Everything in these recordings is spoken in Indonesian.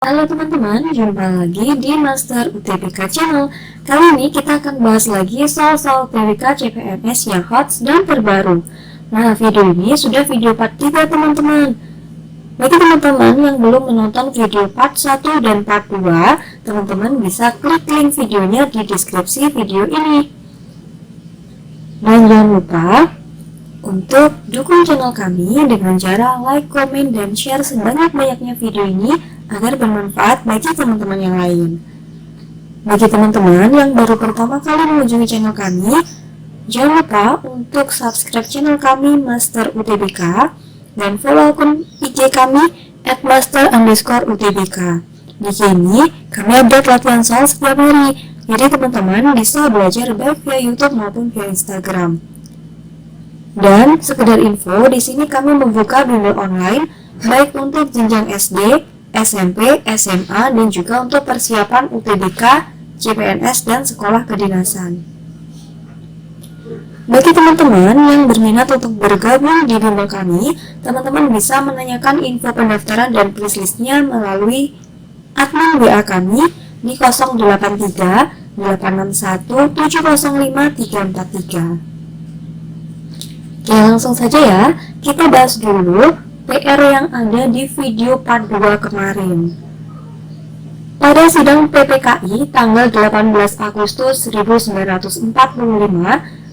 Halo teman-teman, jumpa lagi di Master UTBK Channel. Kali ini kita akan bahas lagi soal-soal UTBK CPNS yang hot dan terbaru. Nah, video ini sudah video part 3 teman-teman. Bagi teman-teman yang belum menonton video part 1 dan part 2, teman-teman bisa klik link videonya di deskripsi video ini. Dan jangan lupa untuk dukung channel kami dengan cara like, komen, dan share sebanyak-banyaknya video ini agar bermanfaat bagi teman-teman yang lain. Bagi teman-teman yang baru pertama kali mengunjungi channel kami, jangan lupa untuk subscribe channel kami Master UTBK dan follow akun IG kami @master_UTBK. Di sini kami update latihan soal setiap hari, jadi teman-teman bisa belajar baik via YouTube maupun via Instagram. Dan sekedar info, di sini kami membuka bimbel online baik untuk jenjang SD, SMP, SMA, dan juga untuk persiapan UTBK, CPNS, dan sekolah kedinasan. Bagi teman-teman yang berminat untuk bergabung di bimbel kami, teman-teman bisa menanyakan info pendaftaran dan wishlistnya melalui admin WA kami di 083 861 705 343. Oke, langsung saja ya, kita bahas dulu PR yang ada di video part 2 kemarin. Pada sidang PPKI tanggal 18 Agustus 1945,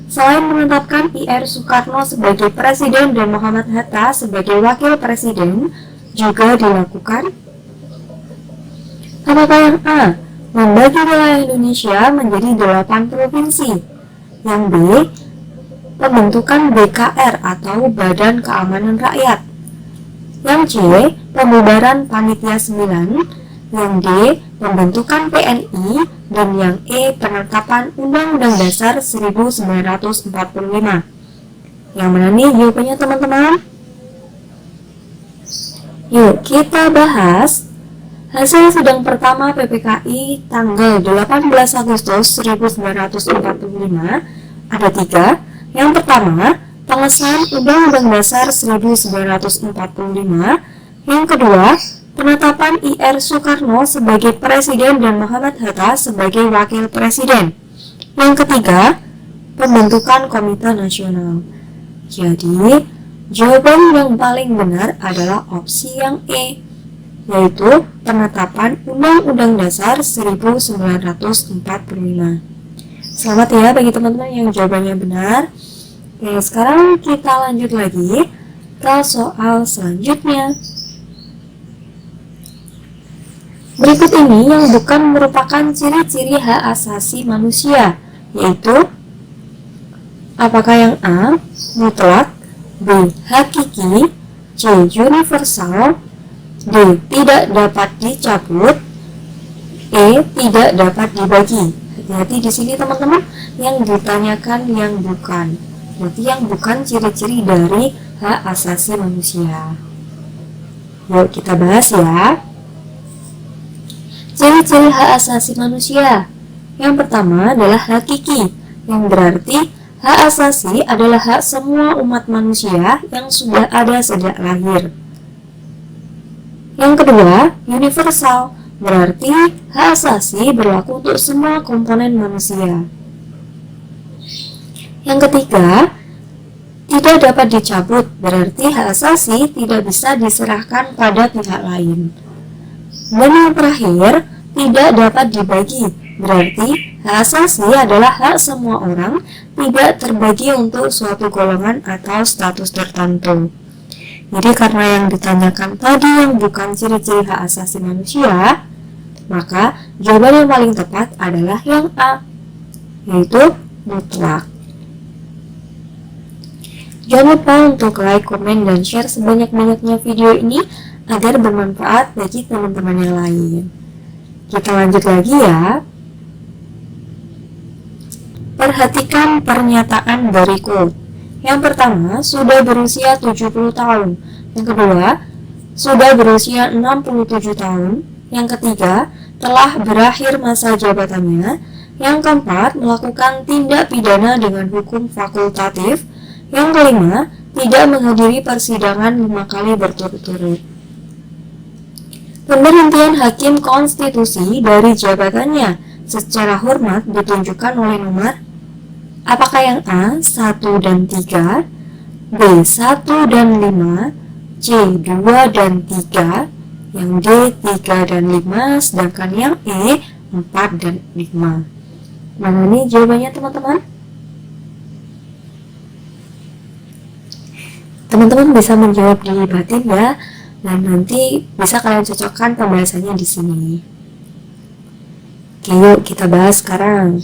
selain menetapkan IR Soekarno sebagai Presiden dan Muhammad Hatta sebagai Wakil Presiden, juga dilakukan apakah yang A. Membagi wilayah Indonesia menjadi 8 provinsi, yang B. Pembentukan BKR atau Badan Keamanan Rakyat, yang C. Pembubaran Panitia 9, yang D. Pembentukan PNI, dan yang E. Penetapan Undang-Undang Dasar 1945. Yang mana nih jawabannya teman-teman? Yuk kita bahas hasil sidang pertama PPKI tanggal 18 Agustus 1945. Ada 3. Yang pertama, pengesahan Undang-Undang Dasar 1945. Yang kedua, penetapan IR Soekarno sebagai Presiden dan Muhammad Hatta sebagai Wakil Presiden. Yang ketiga, pembentukan Komite Nasional. Jadi, jawaban yang paling benar adalah opsi yang E, yaitu penetapan Undang-Undang Dasar 1945. Selamat ya bagi teman-teman yang jawabannya benar. Oke, sekarang kita lanjut lagi ke soal selanjutnya. Berikut ini yang bukan merupakan ciri-ciri hak asasi manusia, yaitu apakah yang A. Mutlak, B. Hakiki, C. Universal, D. Tidak dapat dicabut, E. Tidak dapat dibagi. Hati-hati di sini teman-teman, yang ditanyakan yang bukan. Berarti yang bukan ciri-ciri dari hak asasi manusia. Yuk kita bahas ya. Ciri-ciri hak asasi manusia. Yang pertama adalah hakiki, yang berarti hak asasi adalah hak semua umat manusia yang sudah ada sejak lahir. Yang kedua, universal, berarti hak asasi berlaku untuk semua komponen manusia. Yang ketiga, tidak dapat dicabut, berarti hak asasi tidak bisa diserahkan pada pihak lain. Dan yang terakhir, tidak dapat dibagi, berarti hak asasi adalah hak semua orang, tidak terbagi untuk suatu golongan atau status tertentu. Jadi karena yang ditanyakan tadi yang bukan ciri-ciri hak asasi manusia, maka jawaban yang paling tepat adalah yang A, yaitu mutlak. Jangan lupa untuk like, komen, dan share sebanyak-banyaknya video ini agar bermanfaat bagi teman-teman yang lain. Kita lanjut lagi ya. Perhatikan pernyataan berikut. Yang pertama, sudah berusia 70 tahun. Yang kedua, sudah berusia 67 tahun. Yang ketiga, telah berakhir masa jabatannya. Yang keempat, melakukan tindak pidana dengan hukum fakultatif. Yang kelima, tidak menghadiri persidangan 5 kali berturut-turut. Pemberhentian hakim konstitusi dari jabatannya secara hormat ditunjukkan oleh nomor apakah yang A 1 dan 3, B 1 dan 5, C 2 dan 3, yang D 3 dan 5, sedangkan yang E 4 dan 5. Mana nih jawabannya teman-teman? Teman-teman bisa menjawab di batin ya, dan nanti bisa kalian cocokkan pembahasannya di sini. Oke, yuk kita bahas sekarang.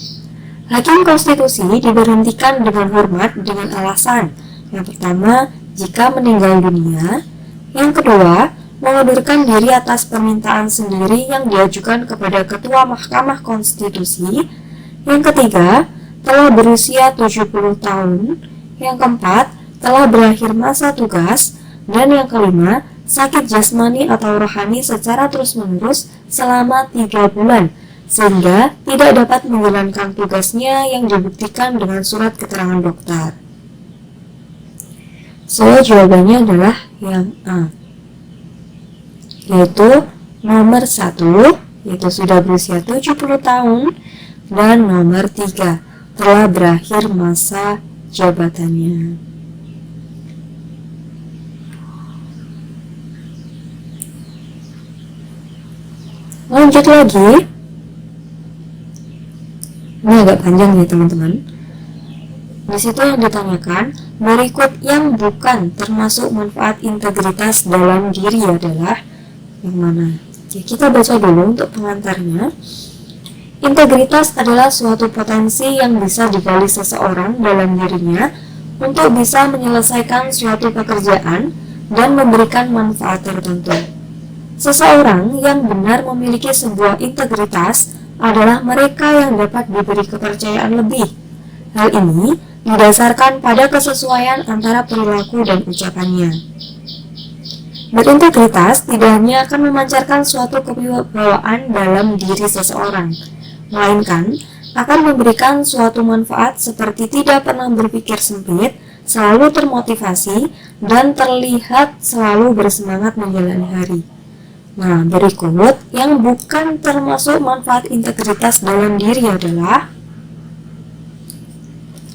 Hakim konstitusi diberhentikan dengan hormat dengan alasan: yang pertama, jika meninggal dunia; yang kedua, mengundurkan diri atas permintaan sendiri yang diajukan kepada Ketua Mahkamah Konstitusi; yang ketiga, telah berusia 70 tahun; yang keempat, telah berakhir masa tugas; dan yang kelima, sakit jasmani atau rohani secara terus-menerus selama 3 bulan sehingga tidak dapat menjalankan tugasnya yang dibuktikan dengan surat keterangan dokter. So, jawabannya adalah yang A, yaitu nomor 1, yaitu sudah berusia 70 tahun, dan nomor 3, telah berakhir masa jabatannya. Lanjut lagi. Ini agak panjang ya teman-teman. Di situ yang ditanyakan, berikut yang bukan termasuk manfaat integritas dalam diri adalah yang mana? Ya, kita baca dulu untuk pengantarnya. Integritas adalah suatu potensi yang bisa digali seseorang dalam dirinya untuk bisa menyelesaikan suatu pekerjaan dan memberikan manfaat tertentu. Seseorang yang benar memiliki sebuah integritas adalah mereka yang dapat diberi kepercayaan lebih. Hal ini didasarkan pada kesesuaian antara perilaku dan ucapannya. Berintegritas tidak hanya akan memancarkan suatu kewibawaan dalam diri seseorang, melainkan akan memberikan suatu manfaat seperti tidak pernah berpikir sempit, selalu termotivasi, dan terlihat selalu bersemangat menjalani hari. Nah, berikut yang bukan termasuk manfaat integritas dalam diri adalah: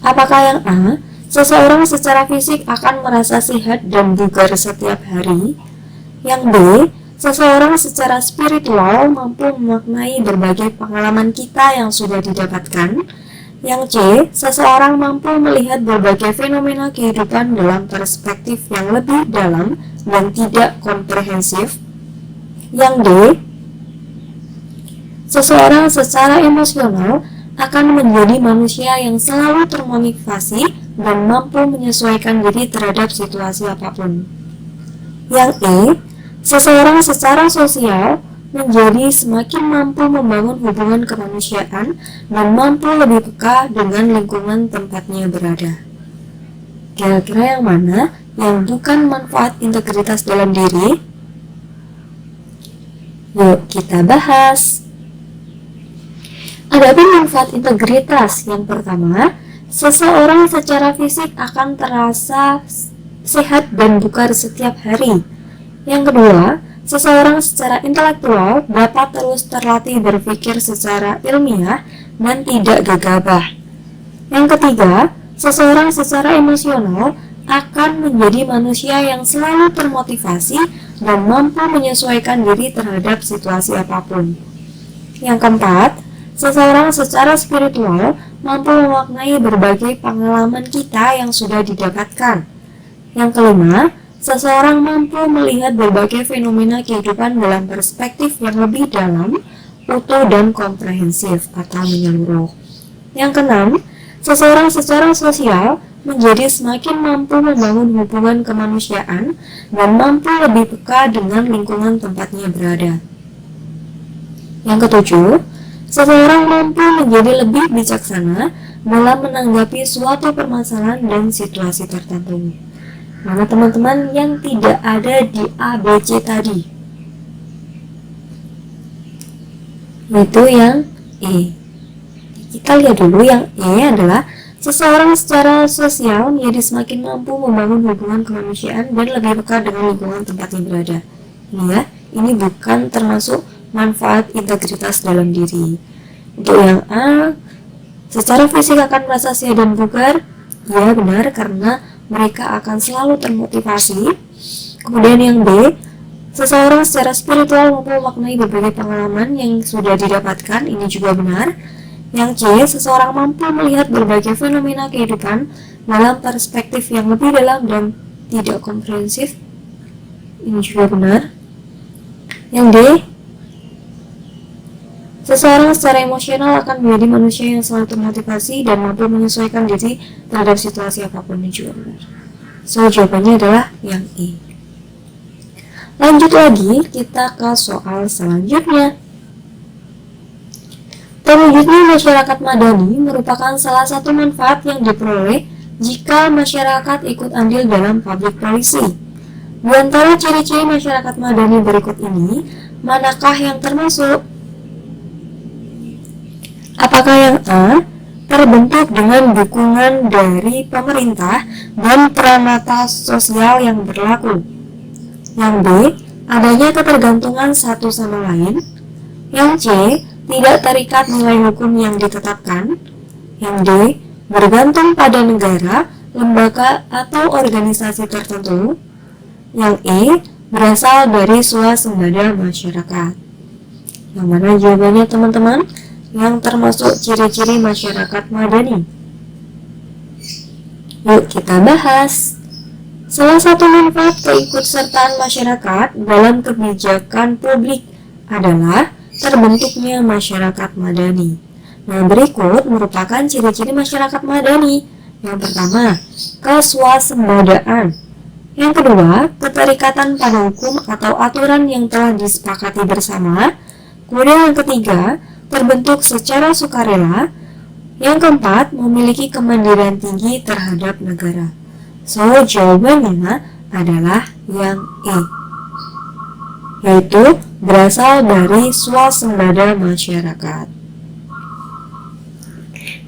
apakah yang A, seseorang secara fisik akan merasa sehat dan bugar setiap hari; yang B, seseorang secara spiritual mampu memaknai berbagai pengalaman kita yang sudah didapatkan; yang C, seseorang mampu melihat berbagai fenomena kehidupan dalam perspektif yang lebih dalam dan tidak komprehensif; yang D, seseorang secara emosional akan menjadi manusia yang selalu termotivasi dan mampu menyesuaikan diri terhadap situasi apapun; yang E, seseorang secara sosial menjadi semakin mampu membangun hubungan kemanusiaan dan mampu lebih peka dengan lingkungan tempatnya berada. Kira-kira yang mana yang bukan manfaat integritas dalam diri? Yuk kita bahas. Adapun manfaat integritas yang pertama, seseorang secara fisik akan terasa sehat dan bugar setiap hari. Yang kedua, seseorang secara intelektual dapat terus terlatih berpikir secara ilmiah dan tidak gegabah. Yang ketiga, seseorang secara emosional akan menjadi manusia yang selalu termotivasi dan mampu menyesuaikan diri terhadap situasi apapun. Yang keempat, seseorang secara spiritual mampu memaknai berbagai pengalaman kita yang sudah didapatkan. Yang kelima, seseorang mampu melihat berbagai fenomena kehidupan dalam perspektif yang lebih dalam, utuh dan komprehensif atau menyeluruh. Yang keenam, seseorang secara sosial menjadi semakin mampu membangun hubungan kemanusiaan dan mampu lebih peka dengan lingkungan tempatnya berada. Yang ketujuh, seseorang mampu menjadi lebih bijaksana dalam menanggapi suatu permasalahan dan situasi tertentu. Mana teman-teman yang tidak ada di A, B, C tadi? Itu yang E. Kita lihat dulu yang E adalah seseorang secara sosial menjadi semakin mampu membangun hubungan kemanusiaan dan lebih peka dengan lingkungan tempatnya berada. Ini ya, ini bukan termasuk manfaat integritas dalam diri. Untuk yang A, secara fisik akan merasa sehat dan bugar. Ya, benar, karena mereka akan selalu termotivasi. Kemudian yang B, seseorang secara spiritual mampu memaknai berbagai pengalaman yang sudah didapatkan. Ini juga benar. Yang C, seseorang mampu melihat berbagai fenomena kehidupan dalam perspektif yang lebih dalam dan tidak komprehensif. Ini juga benar. Yang D, seseorang secara emosional akan menjadi manusia yang selalu termotivasi dan mampu menyesuaikan diri terhadap situasi apapun. Ini juga benar. So, jawabannya adalah yang E. Lanjut lagi, kita ke soal selanjutnya. Terwujudnya masyarakat madani merupakan salah satu manfaat yang diperoleh jika masyarakat ikut andil dalam public policy. Di antara ciri-ciri masyarakat madani berikut ini, manakah yang termasuk? Apakah yang A, terbentuk dengan dukungan dari pemerintah dan peranata sosial yang berlaku? Yang B, adanya ketergantungan satu sama lain? Yang C, tidak terikat nilai hukum yang ditetapkan? Yang D, bergantung pada negara, lembaga, atau organisasi tertentu? Yang E, berasal dari swasembada masyarakat. Yang mana jawabannya teman-teman? Yang termasuk ciri-ciri masyarakat madani. Yuk kita bahas. Salah satu manfaat keikutsertaan masyarakat dalam kebijakan publik adalah terbentuknya masyarakat madani. Nah, berikut merupakan ciri-ciri masyarakat madani. Yang pertama, keswasembadaan. Yang kedua, keterikatan pada hukum atau aturan yang telah disepakati bersama. Kemudian yang ketiga, terbentuk secara sukarela. Yang keempat, memiliki kemandirian tinggi terhadap negara. So, jawabannya adalah yang E, yaitu berasal dari swasembada masyarakat.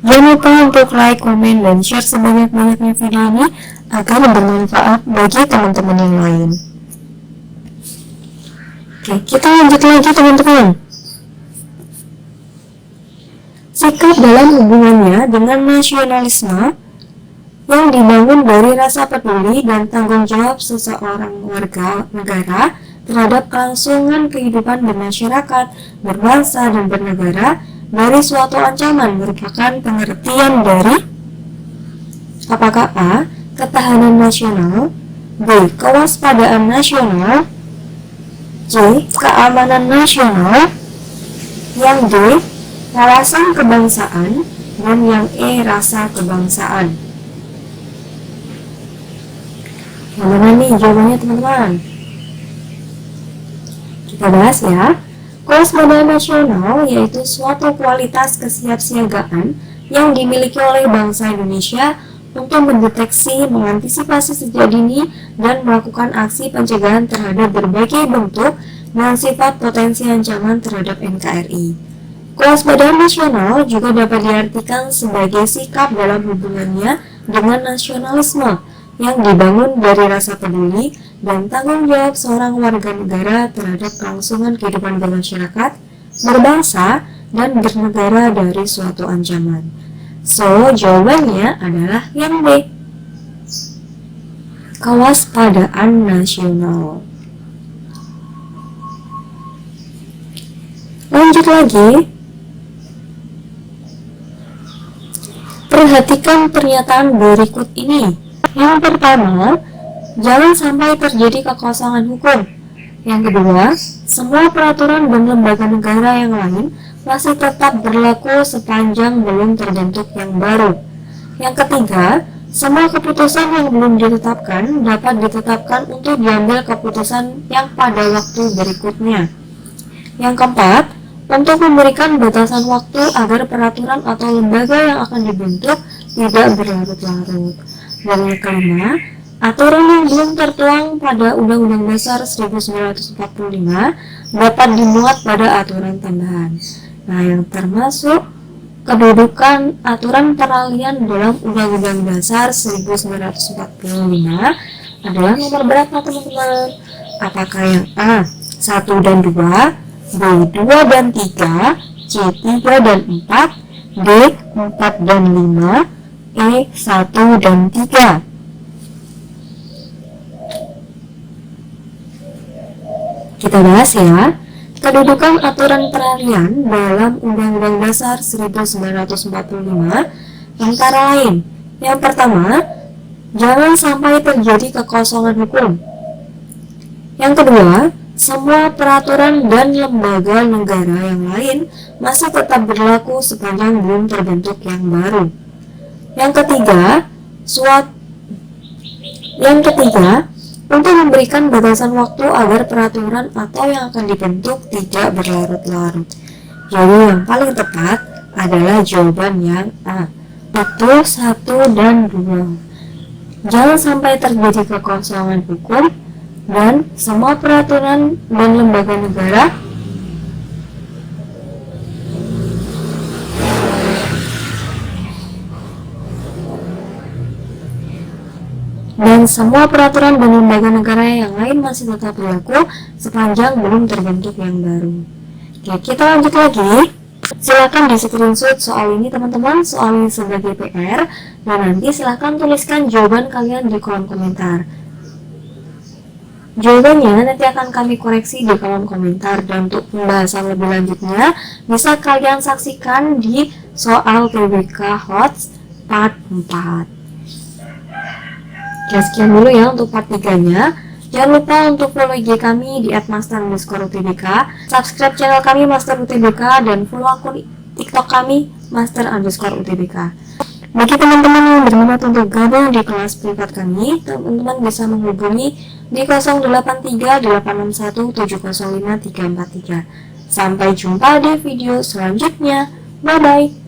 Jangan lupa untuk like, komen, dan share sebanyak-banyaknya video ini agar bermanfaat bagi teman-teman yang lain. Oke, kita lanjut lagi teman-teman. Sikap dalam hubungannya dengan nasionalisme yang dibangun dari rasa peduli dan tanggung jawab seseorang warga negara terhadap kelangsungan kehidupan bermasyarakat, berbangsa, dan bernegara dari suatu ancaman merupakan pengertian dari apakah A, ketahanan nasional, B, kewaspadaan nasional, C, keamanan nasional, yang D, wawasan kebangsaan, dan yang E, rasa kebangsaan. Yang mana nih jawabannya teman-teman? Kita bahas ya. Kewaspadaan nasional yaitu suatu kualitas kesiapsiagaan yang dimiliki oleh bangsa Indonesia untuk mendeteksi, mengantisipasi sejak dini, dan melakukan aksi pencegahan terhadap berbagai bentuk dan sifat potensi ancaman terhadap NKRI. Kewaspadaan nasional juga dapat diartikan sebagai sikap dalam hubungannya dengan nasionalisme yang dibangun dari rasa peduli dan tanggung jawab seorang warga negara terhadap kelangsungan kehidupan bermasyarakat, berbangsa, dan bernegara dari suatu ancaman. So, jawabannya adalah yang B, kewaspadaan nasional. Lanjut lagi. Perhatikan pernyataan berikut ini. Yang pertama, jangan sampai terjadi kekosongan hukum. Yang kedua, semua peraturan dan lembaga negara yang lain masih tetap berlaku sepanjang belum terbentuk yang baru. Yang ketiga, semua keputusan yang belum ditetapkan dapat ditetapkan untuk diambil keputusan yang pada waktu berikutnya. Yang keempat, untuk memberikan batasan waktu agar peraturan atau lembaga yang akan dibentuk tidak berlarut-larut. Dan yang kelima, aturan yang belum tertuang pada Undang-Undang Dasar 1945 dapat dimuat pada aturan tambahan. Nah, yang termasuk kedudukan aturan peralihan dalam Undang-Undang Dasar 1945 adalah nomor berapa teman-teman? Apakah yang A, 1 dan 2, B 2 dan 3, C 3 dan 4, D 4 dan 5, E 1 dan 3. Kita bahas ya. Kedudukan aturan peralihan dalam Undang-Undang Dasar 1945 antara lain. Yang pertama, jangan sampai terjadi kekosongan hukum. Yang kedua, semua peraturan dan lembaga negara yang lain masih tetap berlaku sepanjang belum terbentuk yang baru. Yang ketiga, untuk memberikan batasan waktu agar peraturan atau yang akan dibentuk tidak berlarut-larut. Jadi yang paling tepat adalah jawaban yang A. Itu 1 dan 2. Jangan sampai terjadi kekosongan hukum dan semua peraturan dan lembaga negara yang lain masih tetap berlaku sepanjang belum terbentuk yang baru. Oke, kita lanjut lagi. Silakan di screenshot soal ini teman-teman, soal ini sebagai PR, dan nanti silakan tuliskan jawaban kalian di kolom komentar. Jawabannya nanti akan kami koreksi di kolom komentar, dan untuk pembahasan lebih lanjutnya bisa kalian saksikan di soal TBK HOTS part 4. Oke, sekian dulu ya untuk part 3-nya. Jangan lupa untuk follow IG kami di @master_utbk, subscribe channel kami Master UTBK, dan follow akun TikTok kami Master_UTBK. Bagi teman-teman yang berminat untuk gabung di kelas privat kami, teman-teman bisa menghubungi di 083861705343. Sampai jumpa di video selanjutnya. Bye-bye.